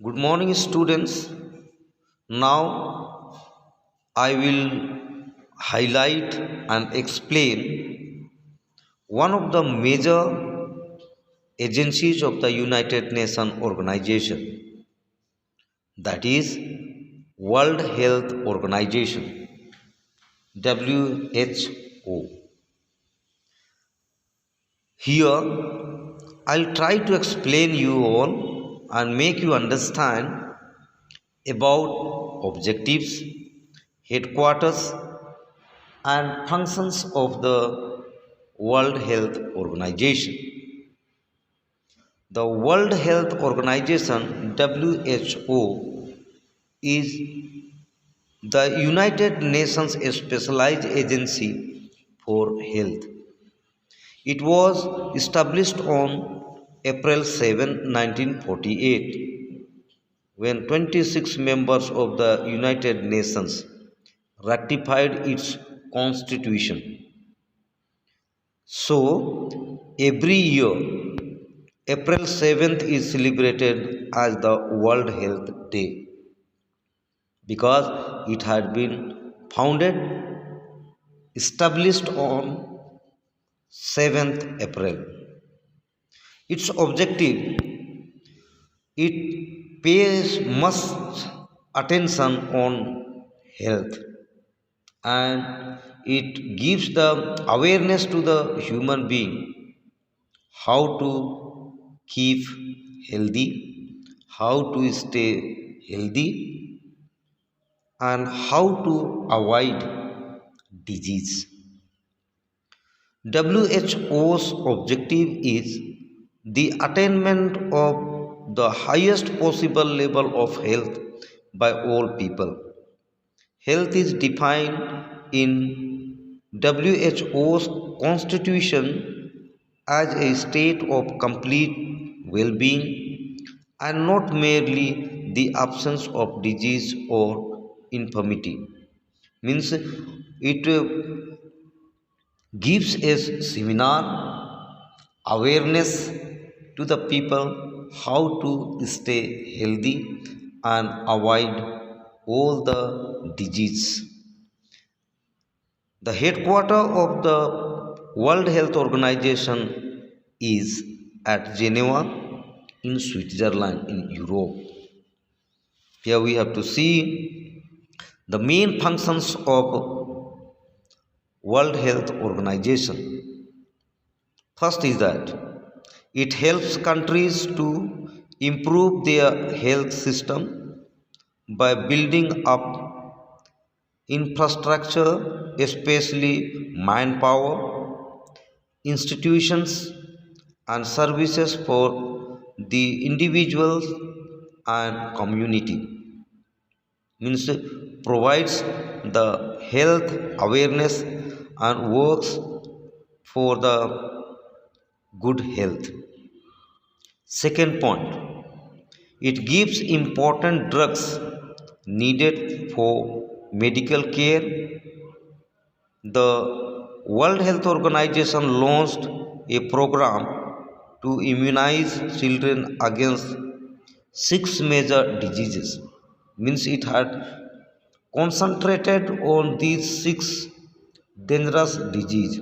Good morning, students. Now I will highlight and explain one of the major agencies of the United Nations organization, that is World Health Organization, WHO. Here I'll try to explain you all and make you understand about objectives, headquarters and functions of the World Health Organization. The World Health Organization WHO is the United Nations specialized agency for health. It was established on April 7, 1948, when 26 members of the United Nations ratified its constitution. So, every year, April 7th is celebrated as the World Health Day because it had been founded, established on 7th April. Its objective, it pays much attention on health and it gives the awareness to the human being how to keep healthy, how to stay healthy, and how to avoid disease. WHO's objective is the attainment of the highest possible level of health by all people. Health is defined in WHO's constitution as a state of complete well-being and not merely the absence of disease or infirmity. Means it gives a seminar awareness to the people how to stay healthy and avoid all the disease. The headquarter of the World Health Organization is at Geneva in Switzerland in Europe. Here we have to see the main functions of World Health Organization. First is that it helps countries to improve their health system by building up infrastructure, especially manpower, institutions and services for the individuals and community. Means provides the health awareness and works for the good health. Second point, it gives important drugs needed for medical care. The World Health Organization launched a program to immunize children against six major diseases. Means it had concentrated on these six dangerous diseases,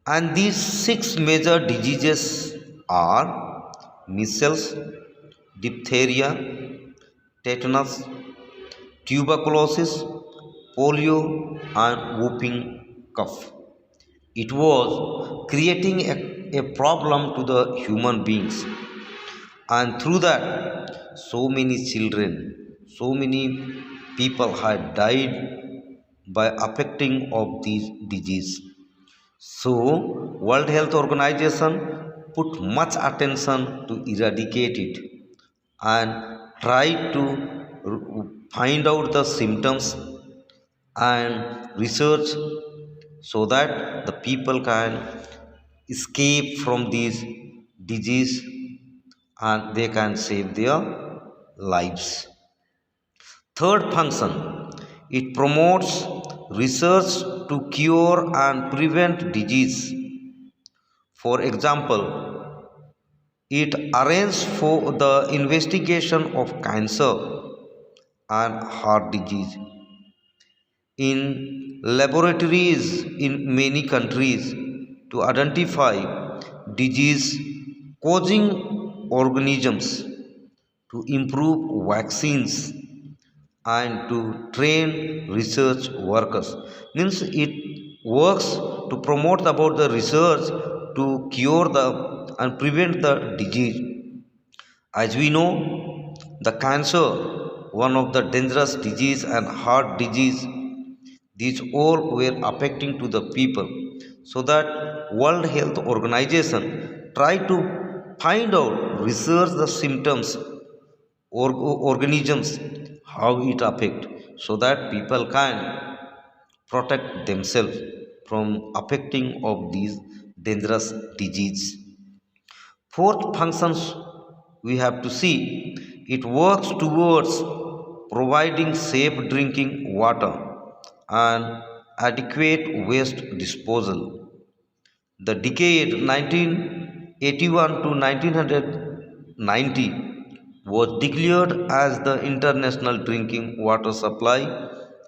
and these six major diseases are measles, diphtheria, tetanus, tuberculosis, polio and whooping cough. It was creating a problem to the human beings, and through that so many children, so many people had died by affecting of these disease. So World Health Organization put much attention to eradicate it and try to find out the symptoms and research so that the people can escape from these disease and they can save their lives. Third function, it promotes research to cure and prevent disease. For example, It arranges for the investigation of cancer and heart disease in laboratories in many countries to identify disease causing organisms, to improve vaccines and to train research workers. Means it works to promote about the research to cure the and prevent the disease. As we know, the cancer, one of the dangerous disease, and heart disease, these all were affecting to the people. So that World Health Organization try to find out, research the symptoms or organisms, how it affect, so that people can protect themselves from affecting of these dangerous disease. Fourth functions we have to see, it works towards providing safe drinking water and adequate waste disposal. The decade 1981 to 1990 was declared as the International Drinking Water Supply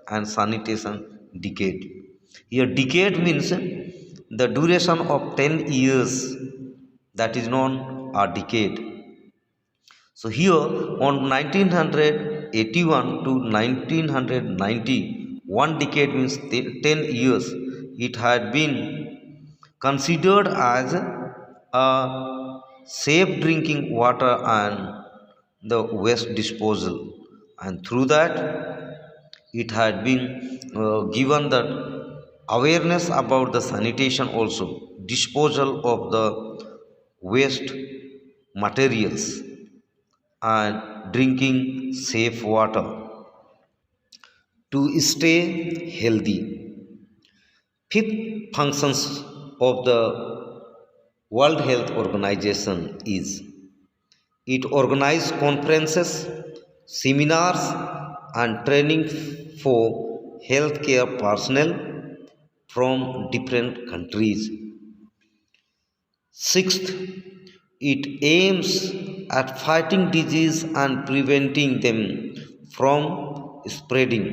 and Sanitation Decade. Here, decade means the duration of 10 years, that is known a decade. So here on 1981 to 1990, one decade means 10 years, it had been considered as a safe drinking water and the waste disposal, and through that it had been given that awareness about the sanitation, also disposal of the waste materials and drinking safe water to stay healthy. Fifth functions of the World Health Organization is it organizes conferences, seminars and training for healthcare personnel from different countries. Sixth, it aims at fighting disease and preventing them from spreading.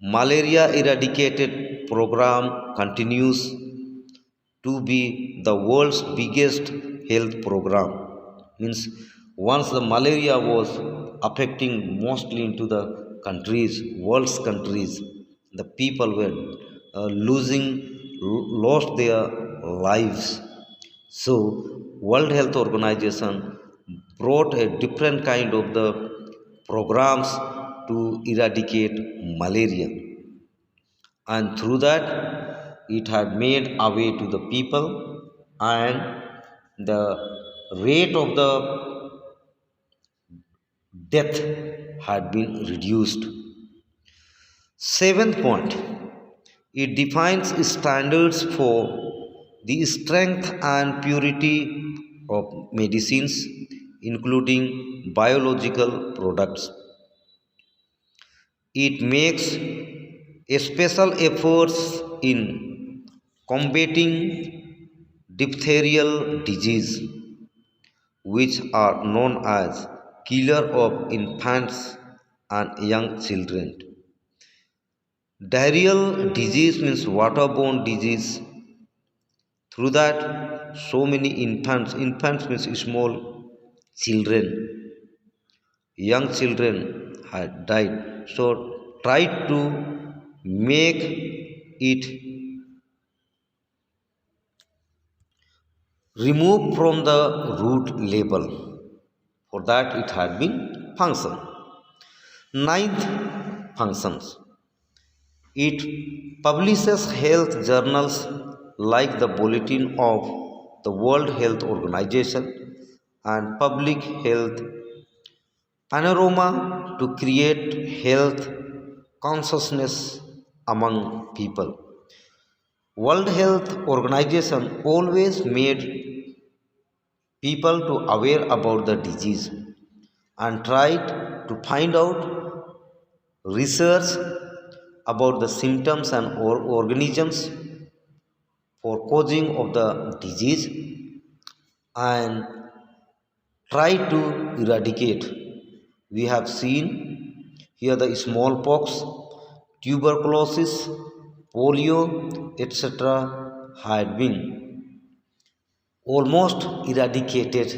Malaria eradicated program continues to be the world's biggest health program. Means once the malaria was affecting mostly into the countries, world's countries, the people were lost their lives. So World Health Organization brought a different kind of the programs to eradicate malaria, and through that it had made away to the people, and the rate of the death had been reduced. Seventh point, it defines standards for the strength and purity of medicines, including biological products. It makes special efforts in combating diphtheриal disease, which are known as killer of infants and young children. Diarrheal disease means waterborne disease. Through that, so many infants means small children, young children had died. So try to make it removed from the root level. For that it had been function. Ninth functions. It publishes health journals like the Bulletin of the World Health Organization and Public Health Panorama to create health consciousness among people. World Health Organization always made people to aware about the disease and tried to find out research about the symptoms and organisms for causing of the disease, and try to eradicate. We have seen here the smallpox, tuberculosis, polio, etc. had been almost eradicated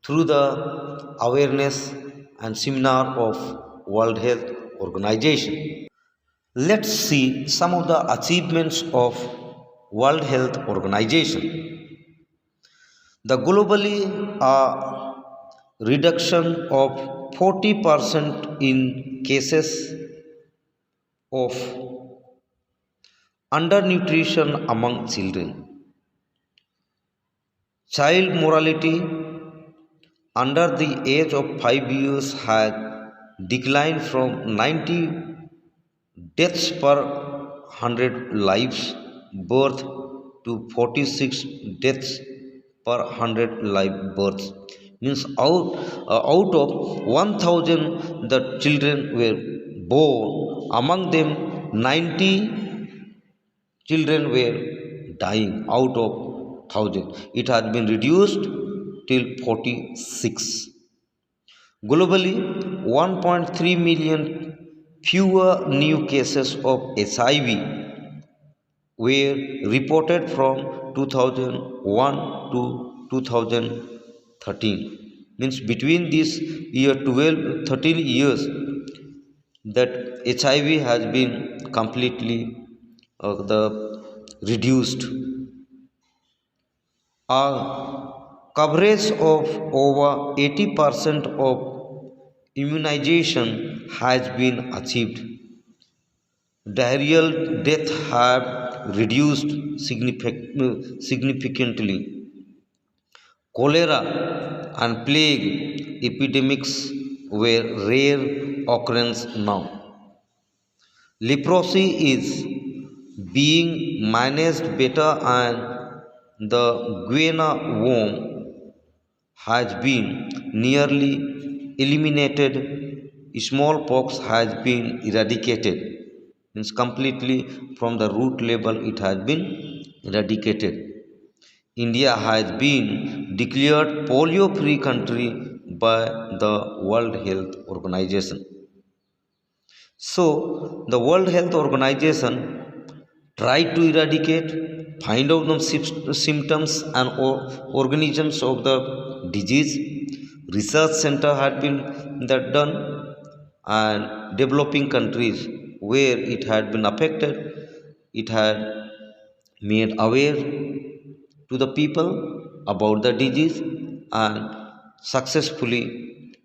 through the awareness and seminar of World Health Organization. Let's see some of the achievements of World Health Organization. The globally reduction of 40% in cases of undernutrition among children. Child mortality under the age of 5 years had declined from 90 deaths per 100 lives birth to 46 deaths per 100 live births. Means out of 1000 the children were born, among them 90 children were dying out of 1000. It has been reduced till 46. Globally, 1.3 million fewer new cases of HIV were reported from 2001 to 2013. Means between this year 12 13 years that HIV has been completely the reduced. Coverage of over 80% of immunization has been achieved. Diarrheal deaths have reduced significantly. Cholera and plague epidemics were rare occurrence now. Leprosy is being managed better, and the guinea worm has been nearly eliminated. Smallpox has been eradicated. Means completely from the root level it has been eradicated. India has been declared polio-free country by the World Health Organization. So, the World Health Organization tried to eradicate, find out the symptoms and organisms of the disease. Research center had been that done, and developing countries where it had been affected, it had made aware to the people about the disease and successfully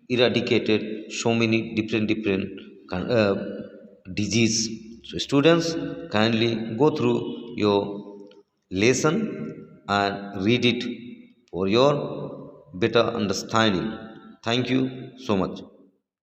eradicated so many different uh, disease. So students, kindly go through your lesson and read it for your better understanding. Thank you so much.